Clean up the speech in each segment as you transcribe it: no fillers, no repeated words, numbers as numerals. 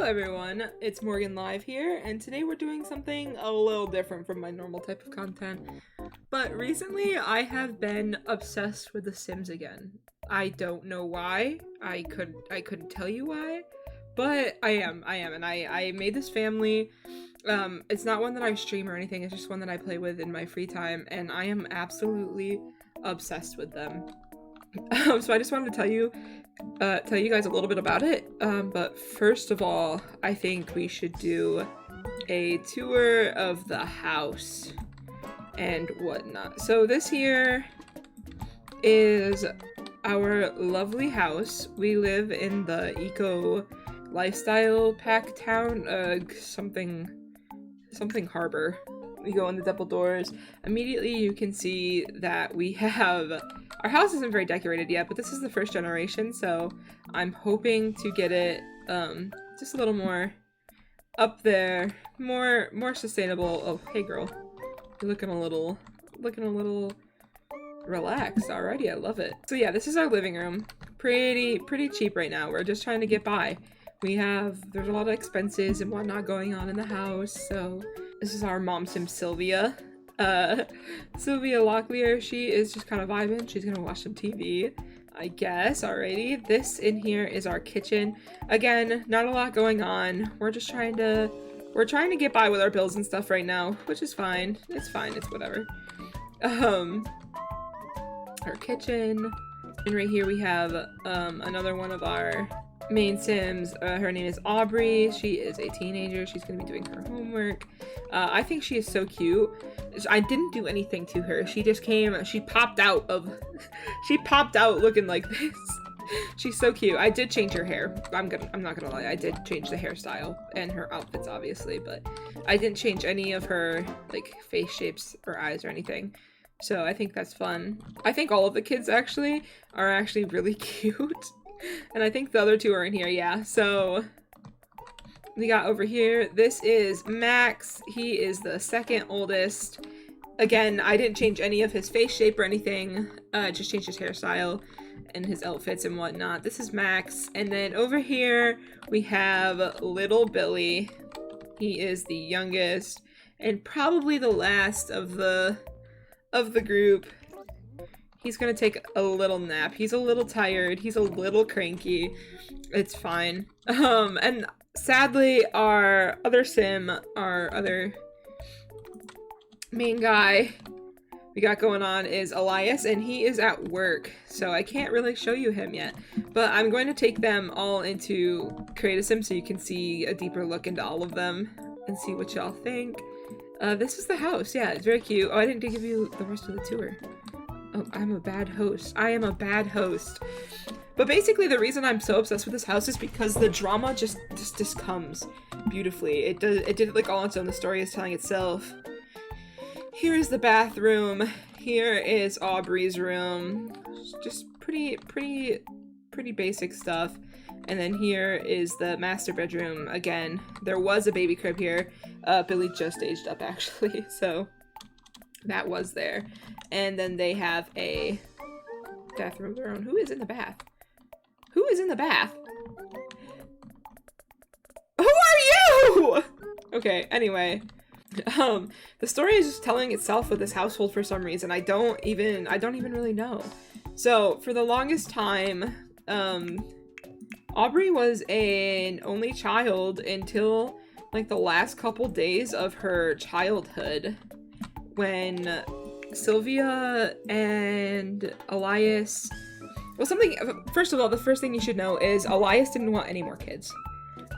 everyone, it's Morgan Live here, and today we're doing something a little different from my normal type of content. But recently I have been obsessed with The Sims again. I don't know why. I couldn't tell you why, but I am, and I made this family. It's not one that I stream or anything, it's just one that I play with in my free time, and I am absolutely obsessed with them. So I just wanted to tell you guys a little bit about it, but first of all, I think we should do a tour of the house and whatnot. So this here is our lovely house. We live in the eco lifestyle pack town, something harbor. We go in the double doors. Immediately you can see that we have, our house isn't very decorated yet, but this is the first generation, so I'm hoping to get it just a little more up there, more sustainable. Oh, hey girl, you're looking a little relaxed already. I love it. So yeah, this is our living room. Pretty cheap right now. We're just trying to get by. There's a lot of expenses and whatnot going on in the house, so this is our mom sim, Sylvia. Sylvia Locklear, she is just kind of vibing. She's gonna watch some TV, I guess. Alrighty, this in here is our kitchen. Again, not a lot going on. We're trying to get by with our bills and stuff right now, which is fine. It's fine, it's whatever. Our kitchen. And right here we have another one of our main sims. Her name is Aubry. She is a teenager. She's gonna be doing her homework. I think she is so cute. I didn't do anything to her. She just came, she popped out looking like this. She's so cute. I did change her hair. I'm not gonna lie. I did change the hairstyle and her outfits, obviously, but I didn't change any of her like face shapes or eyes or anything. So I think that's fun. I think all of the kids are actually really cute. And I think the other two are in here, yeah. So we got over here, this is Max. He is the second oldest. Again, I didn't change any of his face shape or anything. Just changed his hairstyle and his outfits and whatnot. This is Max. And then over here we have little Billy. He is the youngest and probably the last of the group. He's gonna take a little nap. He's a little tired. He's a little cranky. It's fine. And sadly, our other main guy we got going on is Elias, and he is at work, so I can't really show you him yet. But I'm going to take them all into Create a Sim so you can see a deeper look into all of them and see what y'all think. This is the house. Yeah, it's very cute. Oh, I didn't give you the rest of the tour. Oh, I'm a bad host. I am a bad host. But basically the reason I'm so obsessed with this house is because the drama just comes beautifully. It did it like all on its own. The story is telling itself. Here is the bathroom. Here is Aubrey's room. Just pretty basic stuff. And then here is the master bedroom. Again, there was a baby crib here. Billy just aged up actually, so that was there. And then they have a bathroom of their own. Who is in the bath? Who is in the bath? Who are you? Okay, anyway. The story is just telling itself with this household for some reason. I don't even really know. So, for the longest time, Aubry was an only child until like the last couple days of her childhood, when Sylvia and Elias, well, first of all, the first thing you should know is Elias didn't want any more kids.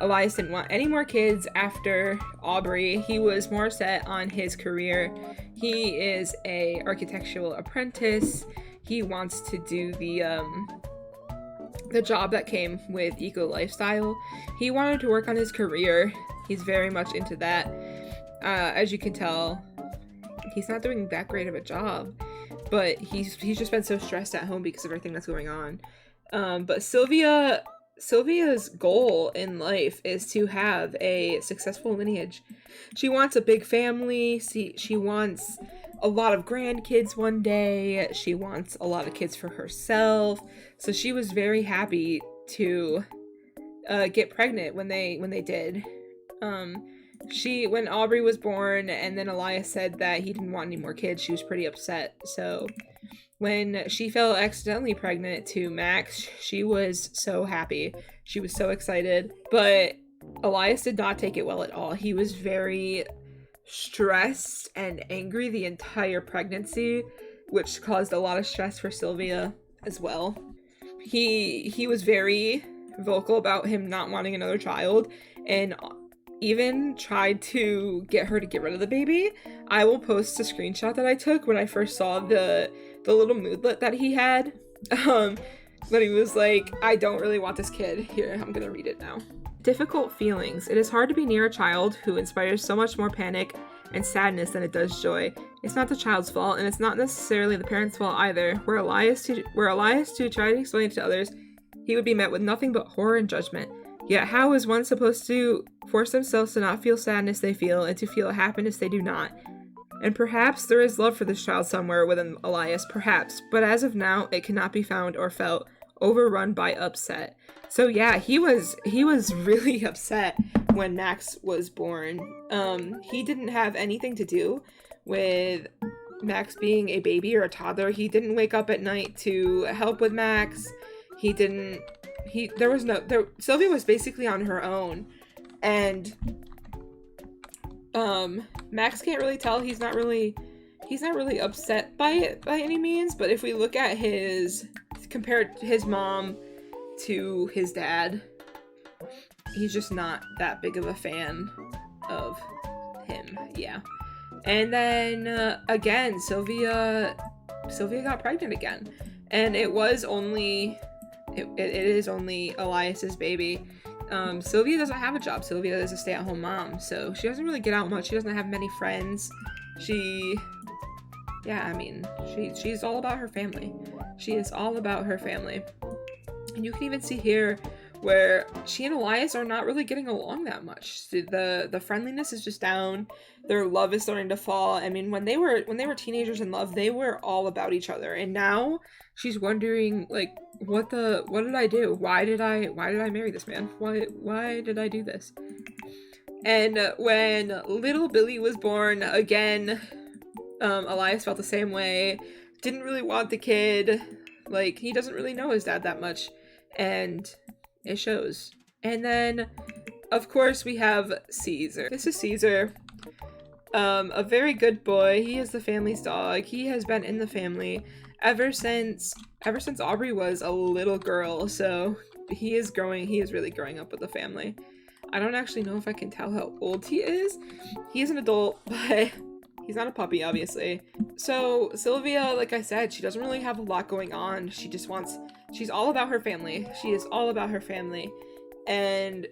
Elias didn't want any more kids after Aubry. He was more set on his career. He is a architectural apprentice. He wants to do the job that came with eco lifestyle. He wanted to work on his career. He's very much into that. As you can tell, he's not doing that great of a job, but he's just been so stressed at home because of everything that's going on. But Sylvia's goal in life is to have a successful lineage. She wants a big family. She wants a lot of grandkids one day. She wants a lot of kids for herself. So she was very happy to get pregnant when they did. When Aubry was born and then Elias said that he didn't want any more kids, she was pretty upset. So when she fell accidentally pregnant to Max, she was so happy. She was so excited. But Elias did not take it well at all. He was very stressed and angry the entire pregnancy, which caused a lot of stress for Sylvia as well. He was very vocal about him not wanting another child, and even tried to get her to get rid of the baby. I will post a screenshot that I took when I first saw the little moodlet that he had. But he was like, I don't really want this kid. Here, I'm gonna read it now. Difficult feelings. It is hard to be near a child who inspires so much more panic and sadness than it does joy. It's not the child's fault, and it's not necessarily the parents' fault either. Were Elias to try to explain it to others, he would be met with nothing but horror and judgment. Yet how is one supposed to force themselves to not feel sadness they feel and to feel happiness they do not? And perhaps there is love for this child somewhere within Elias, perhaps, but as of now, it cannot be found or felt, overrun by upset. So yeah, he was really upset when Max was born. He didn't have anything to do with Max being a baby or a toddler. He didn't wake up at night to help with Max. Sylvia was basically on her own, and Max can't really tell. He's not really upset by it by any means, but if we look at compared his mom to his dad, he's just not that big of a fan of him. Yeah. And then again, Sylvia got pregnant again, and it is only Elias's baby. Sylvia doesn't have a job. Sylvia is a stay-at-home mom, so she doesn't really get out much. She doesn't have many friends. She's all about her family. She is all about her family. And you can even see here where she and Elias are not really getting along that much. The friendliness is just down. Their love is starting to fall. I mean, when they were teenagers in love, they were all about each other. And now she's wondering, like, what did I do? Why did I marry this man? Why did I do this? And when little Billy was born, again, Elias felt the same way. Didn't really want the kid. Like, he doesn't really know his dad that much, and it shows. And then, of course, we have Caesar. This is Caesar. A very good boy. He is the family's dog. He has been in the family ever since Aubry was a little girl, so he is really growing up with the family. I don't actually know if I can tell how old he is. He is an adult, but he's not a puppy, obviously. So Sylvia, like I said, she doesn't really have a lot going on. She's all about her family. She is all about her family. And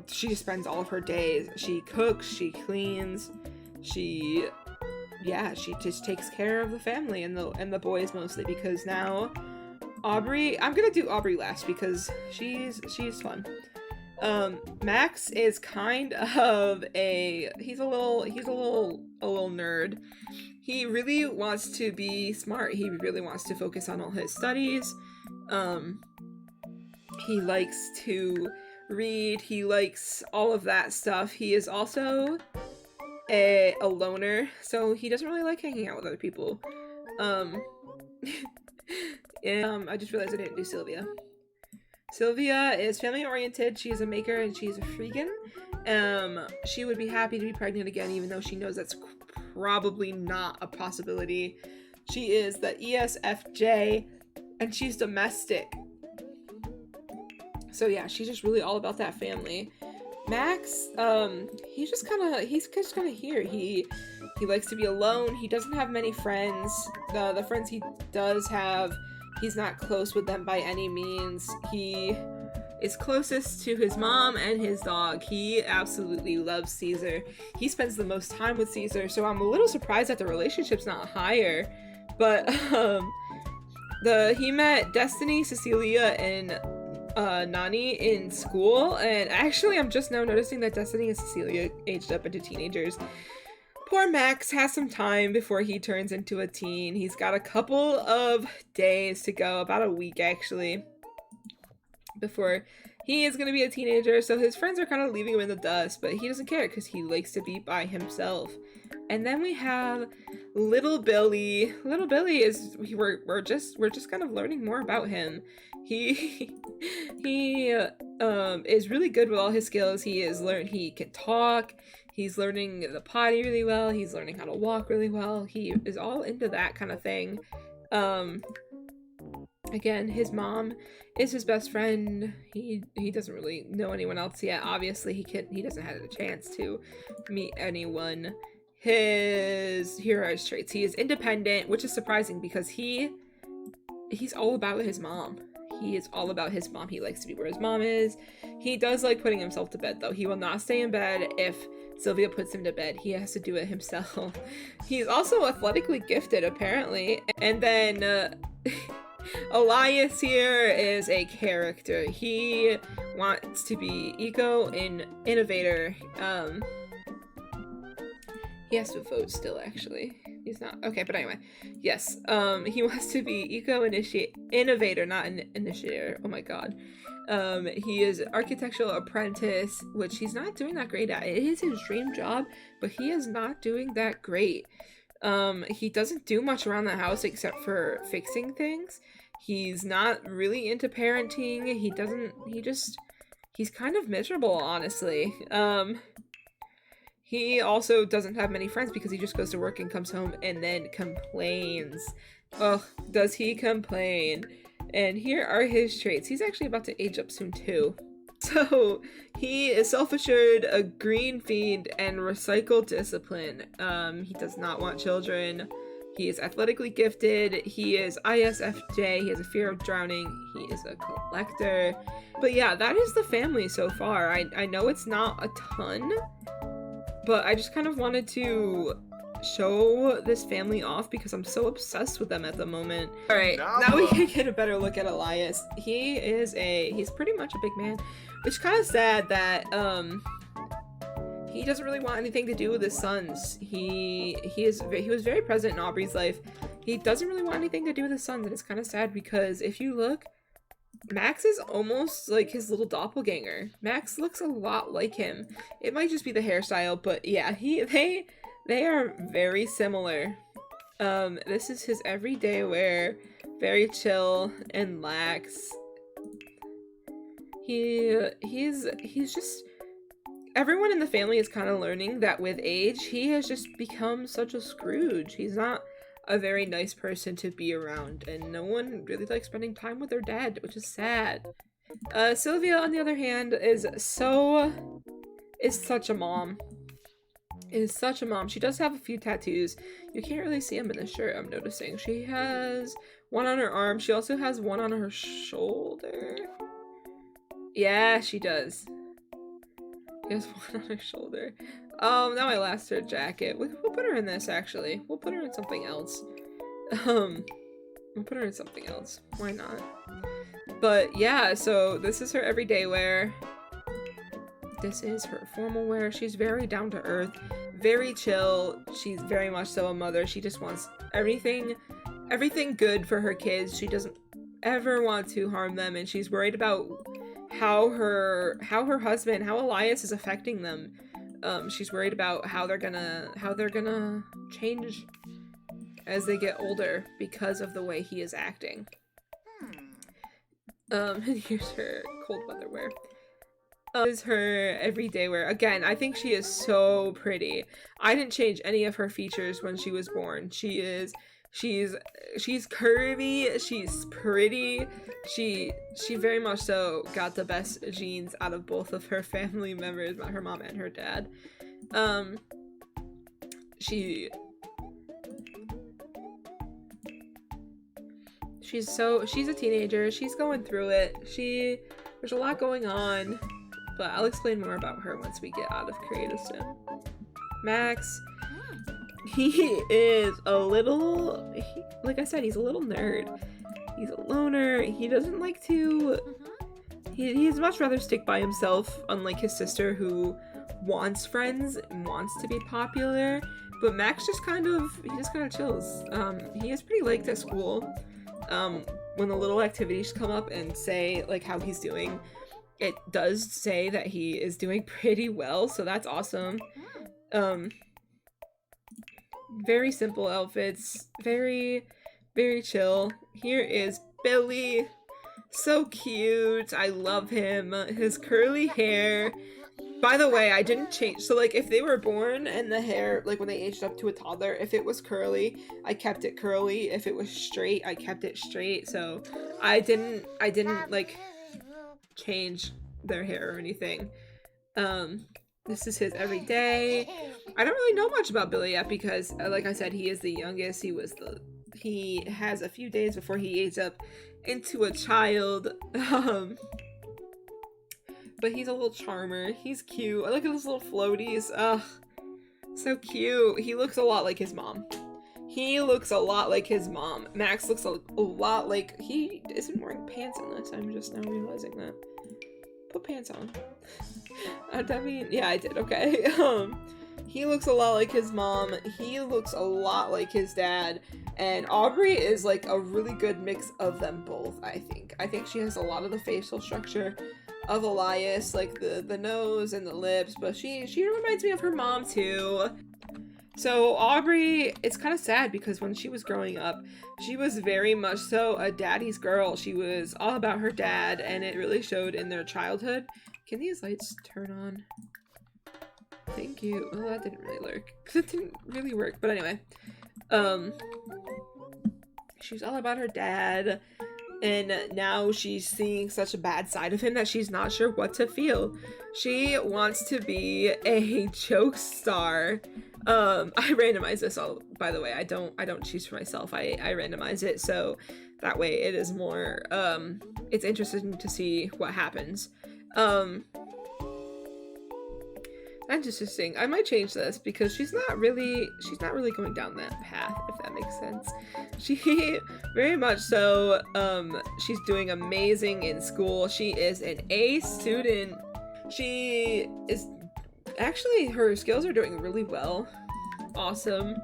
she just spends all of her days. She cooks, she cleans, she just takes care of the family and the boys mostly, because now Aubry, I'm gonna do Aubry last because she's fun. Max is kind of he's a little nerd. He really wants to be smart. He really wants to focus on all his studies. He likes to read. He likes all of that stuff. He is also a loner, so he doesn't really like hanging out with other people. I just realized I didn't do Sylvia. Sylvia is family-oriented. She is a maker and she's a freegan. She would be happy to be pregnant again, even though she knows that's probably not a possibility. She is the ESFJ, and she's domestic. So yeah, she's just really all about that family. Max, he's just kind of here. He likes to be alone. He doesn't have many friends. The friends he does have, he's not close with them by any means. He is closest to his mom and his dog. He absolutely loves Caesar. He spends the most time with Caesar, so I'm a little surprised that the relationship's not higher. But he met Destiny, Cecilia, and Nani in school, and actually I'm just now noticing that Destiny and Cecilia aged up into teenagers. Poor Max has some time before he turns into a teen. He's got a couple of days to go, about a week actually, before he is going to be a teenager, so his friends are kind of leaving him in the dust, but he doesn't care because he likes to be by himself. And then we have little Billy. Little Billy is we're just kind of learning more about him. He is really good with all his skills. He can talk. He's learning the potty really well. He's learning how to walk really well. He is all into that kind of thing. Again, his mom is his best friend. He doesn't really know anyone else yet. Obviously, he doesn't have a chance to meet anyone. Here are his traits. He is independent, which is surprising because he's all about his mom. He is all about his mom. He likes to be where his mom is. He does like putting himself to bed, though. He will not stay in bed if Sylvia puts him to bed. He has to do it himself. He's also athletically gifted, apparently. And then Elias here is a character. He wants to be innovator. He has to vote still, actually. He's not. Okay, but anyway. Yes. He wants to be innovator, not an initiator. Oh my god. He is architectural apprentice, which he's not doing that great at. It is his dream job, but he is not doing that great. He doesn't do much around the house except for fixing things. He's not really into parenting. He's kind of miserable, honestly. He also doesn't have many friends because he just goes to work and comes home and then complains. Ugh, does he complain? And here are his traits. He's actually about to age up soon too. So he is self-assured, a green fiend, and recycle discipline. He does not want children. He is athletically gifted. He is ISFJ. He has a fear of drowning. He is a collector. But yeah, that is the family so far. I know it's not a ton, but I just kind of wanted to show this family off because I'm so obsessed with them at the moment. All right, now we can get a better look at Elias. He's pretty much a big man, which is kind of sad that he doesn't really want anything to do with his sons. He was very present in Aubry's life. He doesn't really want anything to do with his sons, and it's kind of sad because if you look, Max is almost like his little doppelganger. Max looks a lot like him. It might just be the hairstyle, but yeah, they are very similar. This is his everyday wear, very chill and lax. He's just, everyone in the family is kind of learning that with age, he has just become such a Scrooge. He's not a very nice person to be around, and no one really likes spending time with their dad, which is sad. Sylvia, on the other hand, is such a mom. She does have a few tattoos. You can't really see them in the shirt, I'm noticing. She has one on her arm. She also has one on her shoulder. Yeah, she does. She has one on her shoulder. Now I lost her jacket. We'll put her in this, actually. We'll put her in something else. We'll put her in something else. Why not? But yeah, so this is her everyday wear. This is her formal wear. She's very down to earth, very chill. She's very much so a mother. She just wants everything good for her kids. She doesn't ever want to harm them, and she's worried about how her husband, how Elias is affecting them. She's worried about how they're gonna change as they get older because of the way he is acting. And here's her cold weather wear. Is her everyday wear. Again, I think she is so pretty. I didn't change any of her features when she was born. She's curvy, she's pretty, she very much so got the best genes out of both of her family members, her mom and her dad. She's a teenager, she's going through it, there's a lot going on, but I'll explain more about her once we get out of Creative Sim. Max, he is a little, like I said, he's a little nerd. He's a loner. He doesn't like to, he'd much rather stick by himself, unlike his sister who wants friends and wants to be popular. But Max just kind of chills. He is pretty liked at school. When the little activities come up and say like how he's doing, it does say that he is doing pretty well, so that's awesome. Very simple outfits, very, very chill. Here is Billy. So cute. I love him. His curly hair. By the way, I didn't change. So, like, if they were born and the hair, like, when they aged up to a toddler, if it was curly, I kept it curly. If it was straight, I kept it straight. So, I didn't, like, change their hair or anything. This is his everyday. I don't really know much about Billy yet because, like I said, he is the youngest. He has a few days before he aged up into a child. But he's a little charmer. He's cute. I look at his little floaties. Ugh, so cute. He looks a lot like his mom. He looks a lot like his mom. Max looks a lot like... He isn't wearing pants in this. I'm just now realizing that. Put pants on. I mean, yeah, I did. Okay. He looks a lot like his mom. He looks a lot like his dad. And Aubry is like a really good mix of them both, I think. I think she has a lot of the facial structure of Elias, like the nose and the lips, but she reminds me of her mom too. So Aubry, it's kind of sad because when she was growing up, she was very much so a daddy's girl. She was all about her dad, and it really showed in their childhood. Can these lights turn on? Thank you. Oh, that didn't really work. It didn't really work, but anyway. She was all about her dad, and now she's seeing such a bad side of him that she's not sure what to feel. She wants to be a joke star. I randomize this all, by the way. I don't choose for myself. I randomize it, so that way it is more, it's interesting to see what happens. That's interesting. I might change this because she's not really going down that path, if that makes sense. She very much so, she's doing amazing in school. She is an A student. She is actually, her skills are doing really well. Awesome.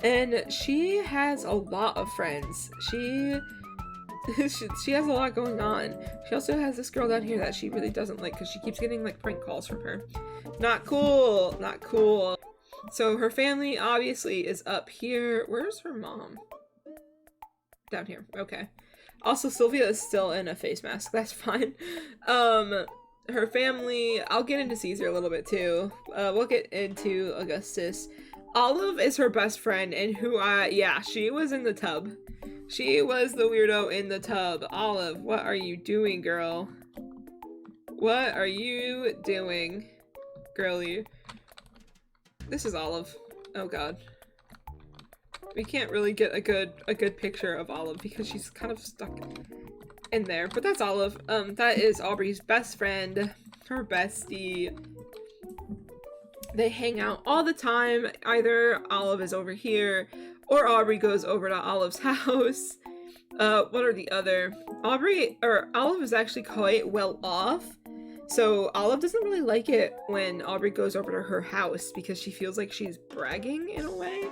And she has a lot of friends. She has a lot going on. She also has this girl down here that she really doesn't like because she keeps getting like prank calls from her. Not cool. Not cool. So her family obviously is up here. Where's her mom? Down here. Okay. Also, Sylvia is still in a face mask. That's fine. Her family, I'll get into Caesar a little bit too. We'll get into Augustus. Olive is her best friend, and yeah, she was in the tub. She was the weirdo in the tub. Olive, what are you doing, girl? What are you doing, girlie? This is Olive. Oh god. We can't really get a good picture of Olive because she's kind of stuck in there. But that's Olive. That is Aubry's best friend, her bestie. They hang out all the time. Either Olive is over here or Aubry goes over to Olive's house. What are the other? Olive is actually quite well off. So Olive doesn't really like it when Aubry goes over to her house because she feels like she's bragging in a way.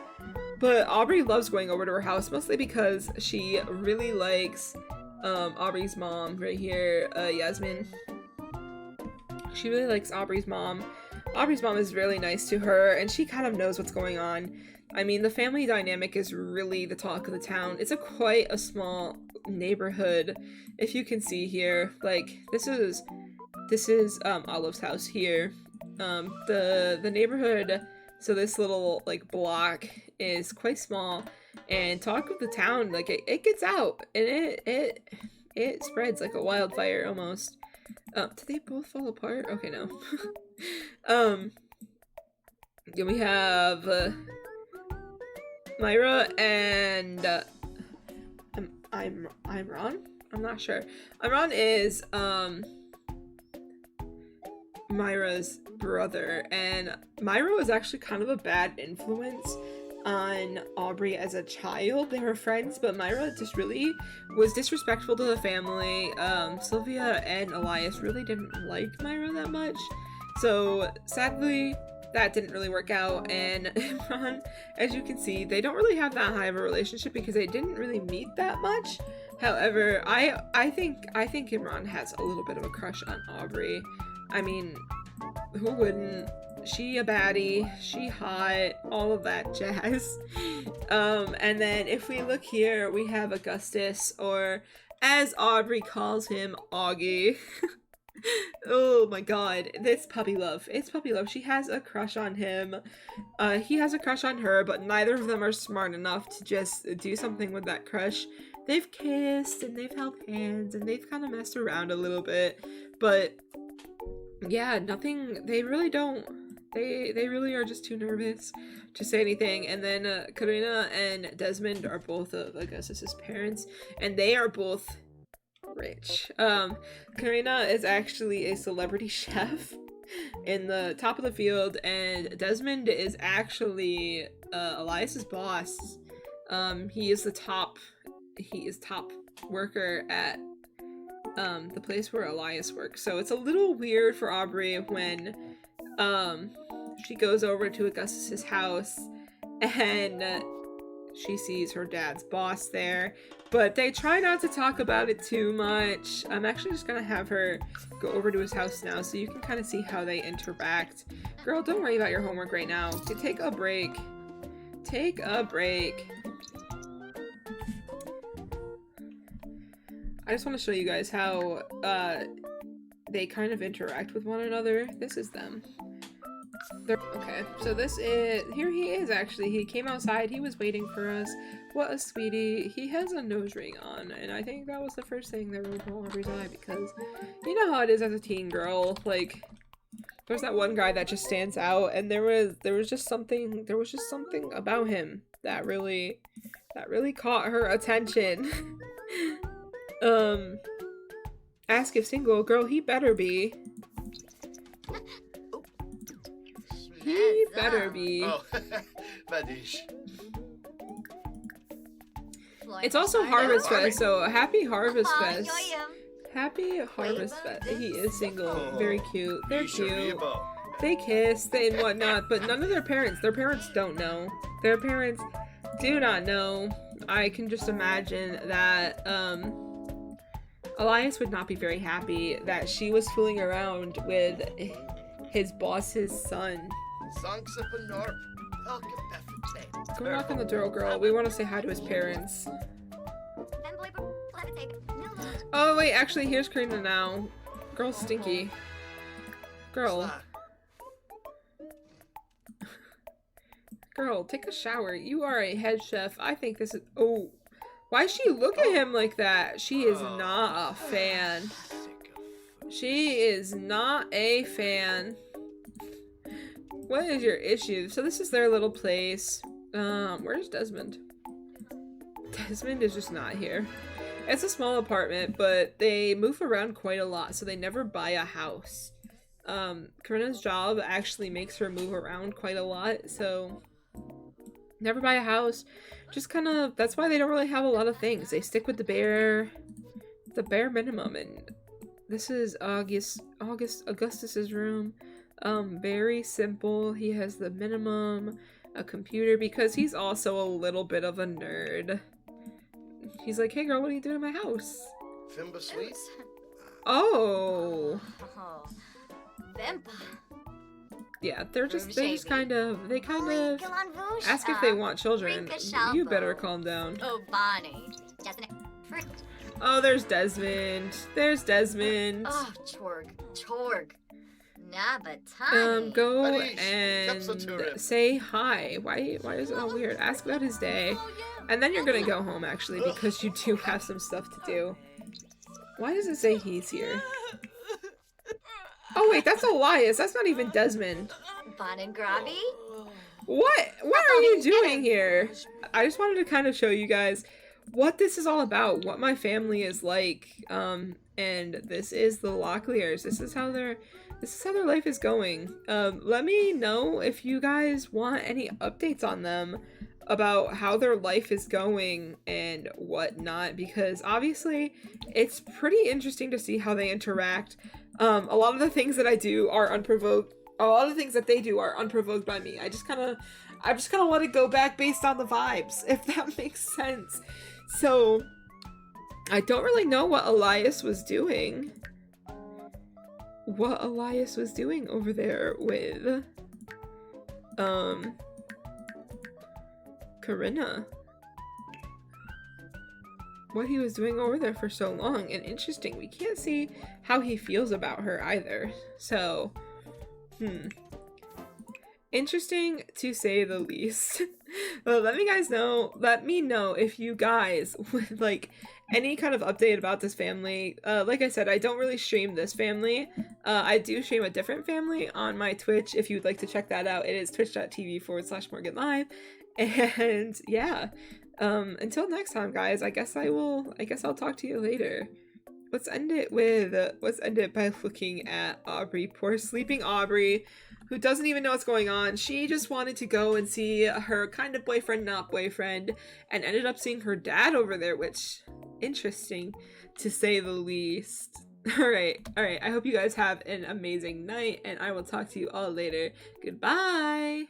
But Aubry loves going over to her house mostly because she really likes Aubry's mom right here, Yasmin. She really likes Aubry's mom. Aubry's mom is really nice to her, and she kind of knows what's going on. I mean, the family dynamic is really the talk of the town. It's quite a small neighborhood, if you can see here. Like, this is Olive's house here. The neighborhood, so this little, like, block is quite small, and talk of the town, like, it gets out, and it spreads like a wildfire, almost. Did they both fall apart? Okay, no. Then we have Myra and Imran? I'm not sure. Imran is Myra's brother, and Myra was actually kind of a bad influence on Aubry as a child. They were friends, but Myra just really was disrespectful to the family. Sylvia and Elias really didn't like Myra that much, so sadly that didn't really work out. And Imran, as you can see, they don't really have that high of a relationship because they didn't really meet that much. However, I think Imran has a little bit of a crush on Aubry. I mean, who wouldn't? She a baddie, she hot, all of that jazz. And then if we look here, we have Augustus, or as Aubry calls him, Augie. Oh my god, this puppy love. It's puppy love. She has a crush on him. He has a crush on her, but neither of them are smart enough to just do something with that crush. They've kissed and they've held hands and they've kind of messed around a little bit, but yeah, nothing. They really don't. They really are just too nervous to say anything. And then Karina and Desmond are both of Augustus's parents, and they are both rich. Karina is actually a celebrity chef in the top of the field, and Desmond is actually Elias's boss. He is top worker at the place where Elias works. So it's a little weird for Aubry when she goes over to Augustus's house and she sees her dad's boss there, but they try not to talk about it too much. I'm actually just gonna have her go over to his house now so you can kind of see how they interact. Girl, don't worry about your homework right now. Take a break. Take a break. I just want to show you guys how they kind of interact with one another. This is them. Okay, so this is, here he is actually. He came outside, he was waiting for us. What a sweetie. He has a nose ring on, and I think that was the first thing that rolled from Aubrey's eye, because you know how it is as a teen girl. Like, there's that one guy that just stands out, and there was just something about him that really caught her attention. Ask if single. Girl, he better be. He better be. Oh, Badish. It's also Harvest Fest, so happy Harvest Fest. Happy Harvest Fest. He is single. Very cute. They're cute. They kiss and whatnot, but none of their parents don't know. Their parents do not know. I can just imagine that, Elias would not be very happy that she was fooling around with his boss's son. Go knock on the door, girl. We want to say hi to his parents. Oh wait, actually, here's Karina now. Girl's stinky. Girl. Girl, take a shower. You are a head chef. I think this is... Oh. Why she look at him like that? She is not a fan. She is not a fan. What is your issue? So this is their little place. Where's Desmond? Desmond is just not here. It's a small apartment, but they move around quite a lot, so they never buy a house. Karina's job actually makes her move around quite a lot, so never buy a house. Just kind of, that's why they don't really have a lot of things. They stick with the bare minimum. And this is Augustus's room. Very simple. He has the minimum, a computer, because he's also a little bit of a nerd. He's like, hey girl, what are you doing in my house? Fimba sweets? Oh. Vimpa. Yeah, they kind of ask if they want children. You better calm down. Oh, Bonnie. Oh, there's Desmond. There's Desmond. Oh, Chorg. Go and say hi. Why is it all weird? Ask about his day. And then you're gonna go home, actually, because you do have some stuff to do. Why does it say he's here? Oh wait, that's Elias. That's not even Desmond. Bon and Grabby? What are you doing here? I just wanted to kind of show you guys what this is all about, what my family is like. And this is the Locklears. This is how their life is going. Let me know if you guys want any updates on them about how their life is going and whatnot, because obviously it's pretty interesting to see how they interact. A lot of the things that I do are unprovoked. A lot of the things that they do are unprovoked by me. I just kind of let it go back based on the vibes, if that makes sense. So I don't really know what Elias was doing. What Elias was doing over there with Corinna. What he was doing over there for so long. And interesting, we can't see how he feels about her either. So, interesting to say the least. Well, let me know if you guys would like any kind of update about this family. Like I said, I don't really stream this family. I do stream a different family on my Twitch if you'd like to check that out. It is twitch.tv/MorganLive. And yeah, until next time, guys, I guess I'll talk to you later. Let's end it by looking at Aubry. Poor sleeping Aubry, who doesn't even know what's going on. She just wanted to go and see her kind of boyfriend, not boyfriend, and ended up seeing her dad over there, which, interesting to say the least. All right. I hope you guys have an amazing night, and I will talk to you all later. Goodbye.